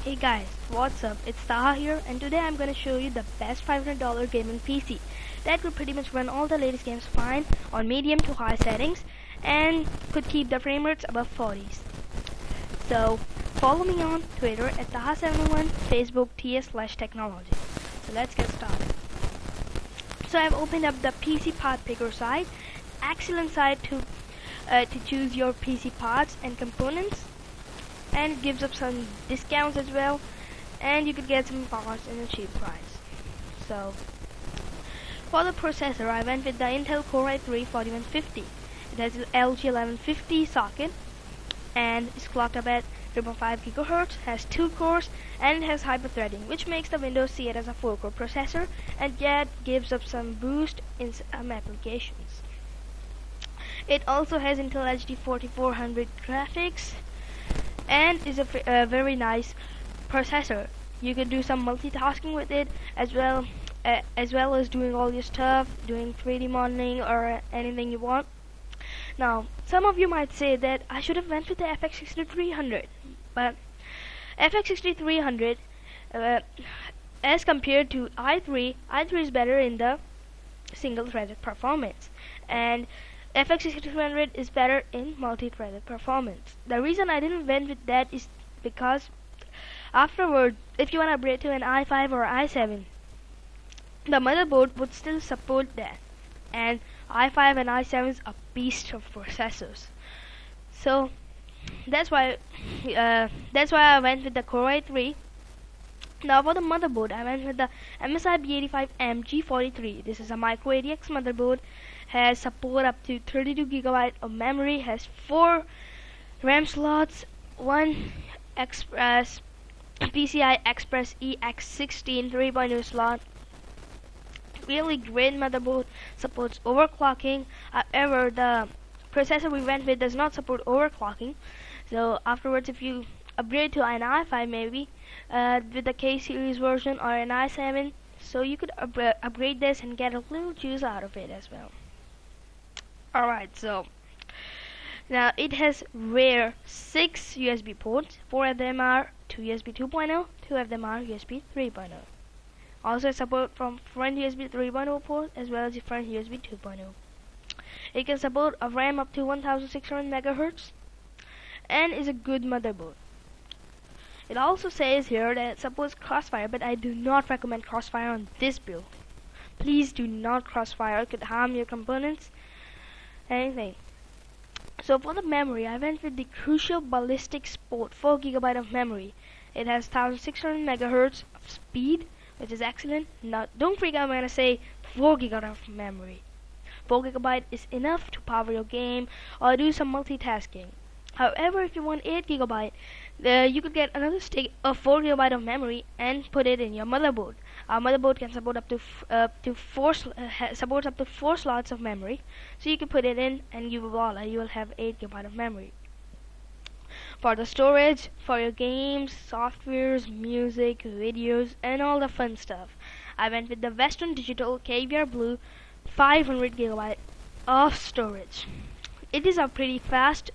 Hey guys, what's up? It's Taha here, and today I'm gonna show you the best $500 gaming PC that could pretty much run all the latest games fine on medium to high settings and could keep the frame rates above 40s. So follow me on Twitter at Taha701, Facebook TS/technology. So let's get started. So I've opened up the PC part picker site. Excellent site to choose your PC parts and components, and it gives up some discounts as well, and you could get some parts in a cheap price. So for the processor, I went with the Intel Core i3-4150. It has an LG1150 socket and is clocked up at 3.5 GHz, has 2 cores, and it has hyper-threading, which makes the Windows see it as a 4-core processor, and yet gives up some boost in some applications. It also has Intel HD 4400 graphics and is a very nice processor. You could do some multitasking with it as well as doing all your stuff, doing 3D modeling or anything you want. Now, some of you might say that I should have went with the FX6300, but FX6300 as compared to i3 is better in the single-threaded performance, and FX6300 is better in multi-threaded performance. The reason I didn't went with that is because afterward, if you want to upgrade to an i5 or i7, the motherboard would still support that, and i5 and i7s are beasts of processors. So that's why I went with the Core i3. Now for the motherboard, I went with the MSI B85M-G43. This is a micro ADX motherboard, has support up to 32 GB of memory, has 4 RAM slots, 1 Express PCI Express EX16 3.0 slot. Really great motherboard, supports overclocking. However, the processor we went with does not support overclocking. So afterwards, if you upgrade to an i5 maybe with the K series version or an i7, so you could upgrade this and get a little juice out of it as well. Alright, so now it has rare 6 USB ports. 4 of them are to USB 2.0, 2 of them are USB 3.0. Also support from front USB 3.0 port as well as the front USB 2.0. It can support a RAM up to 1600 MHz and is a good motherboard. It also says here that it supports Crossfire, but I do not recommend Crossfire on this build. Please do not Crossfire, it could harm your components, anything. So for the memory, I went with the Crucial Ballistic Sport 4 GB of memory. It has 1600 MHz of speed, which is excellent. Now don't freak out when I say 4 GB of memory. 4 GB is enough to power your game or do some multitasking. However, if you want 8 GB, you could get another stick of 4 GB of memory and put it in your motherboard. Our motherboard can support up to 4 slots of memory, so you can put it in and you will have 8 GB of memory. For the storage, for your games, softwares, music, videos, and all the fun stuff, I went with the Western Digital Caviar Blue 500 GB of storage. It is a pretty fast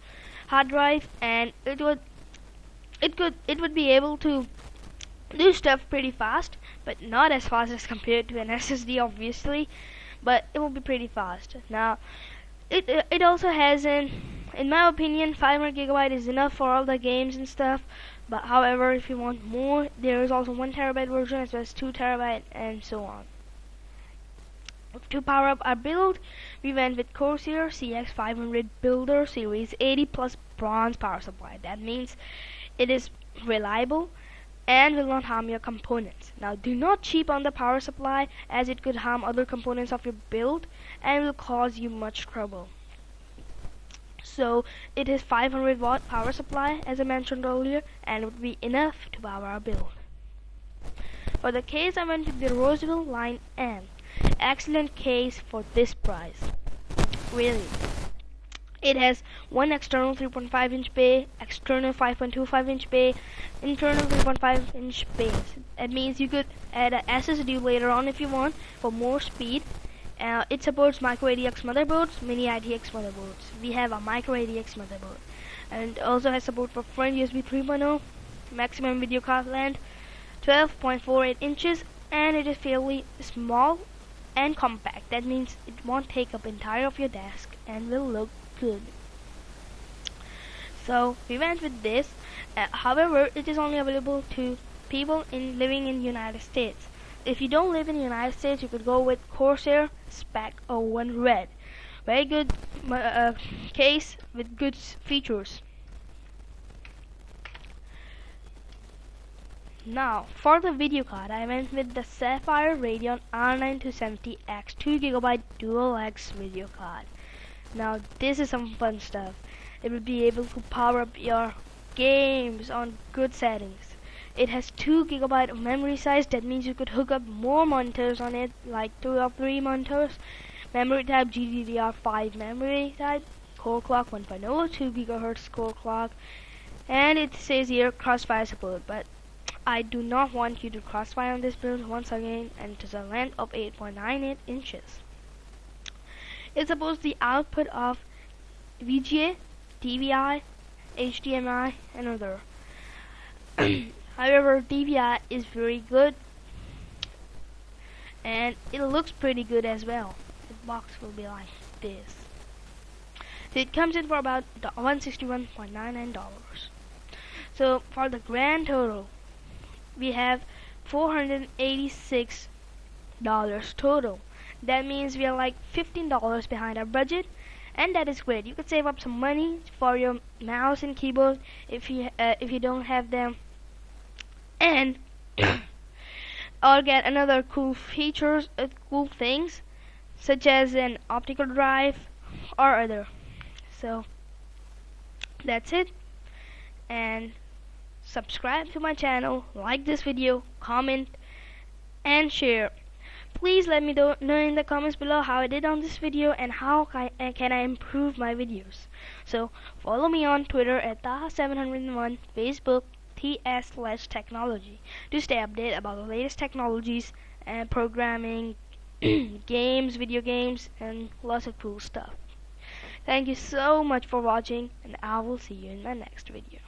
hard drive, and it would be able to do stuff pretty fast, but not as fast as compared to an SSD obviously, but it will be pretty fast. Now it also has in my opinion 500 GB is enough for all the games and stuff, but however if you want more, there is also 1 TB version as well as 2 TB and so on. To power up our build, we went with Corsair CX500 Builder Series 80 plus bronze power supply. That means it is reliable and will not harm your components. Now do not cheap on the power supply, as it could harm other components of your build and will cause you much trouble. So it is 500 watt power supply as I mentioned earlier, and would be enough to power our build. For the case, I went with the Rosewill Line-M. Excellent case for this price, really. It has one external 3.5 inch bay, external 5.25 inch bay, internal 3.5 inch bays. That means you could add a SSD later on if you want for more speed. It supports micro ADX motherboards, mini IDX motherboards. We have a micro ADX motherboard, and also has support for front USB 3.0 maximum video card length 12.48 inches, and it is fairly small and compact. That means it won't take up entire of your desk and will look good. So we went with this. However, it is only available to people living in United States. If you don't live in the United States, you could go with Corsair Spec-01 Red. Very good case with good features. Now, for the video card, I went with the Sapphire Radeon R9-270X 2GB Dual X video card. Now, this is some fun stuff. It will be able to power up your games on good settings. It has 2GB of memory size. That means you could hook up more monitors on it, like 2 or 3 monitors. Memory type GDDR5 memory type. Core clock 1.0, 2 GHz core clock. And it says here crossfire support, but I do not want you to crossfire on this build once again, and it is a length of 8.98 inches. It supports the output of VGA, DVI, HDMI, and other. However, DVI is very good, and it looks pretty good as well. The box will be like this. So it comes in for about $161.99. So for the grand total, we have $486 total. That means we are like $15 behind our budget, and that is great. You could save up some money for your mouse and keyboard if you don't have them, and or get another cool features, cool things such as an optical drive or other. So that's it, and subscribe to my channel, like this video, comment, and share. Please let me know in the comments below how I did on this video and how can I improve my videos. So follow me on Twitter at Taha701, Facebook TS/technology to stay updated about the latest technologies and programming, games, video games, and lots of cool stuff. Thank you so much for watching, and I will see you in my next video.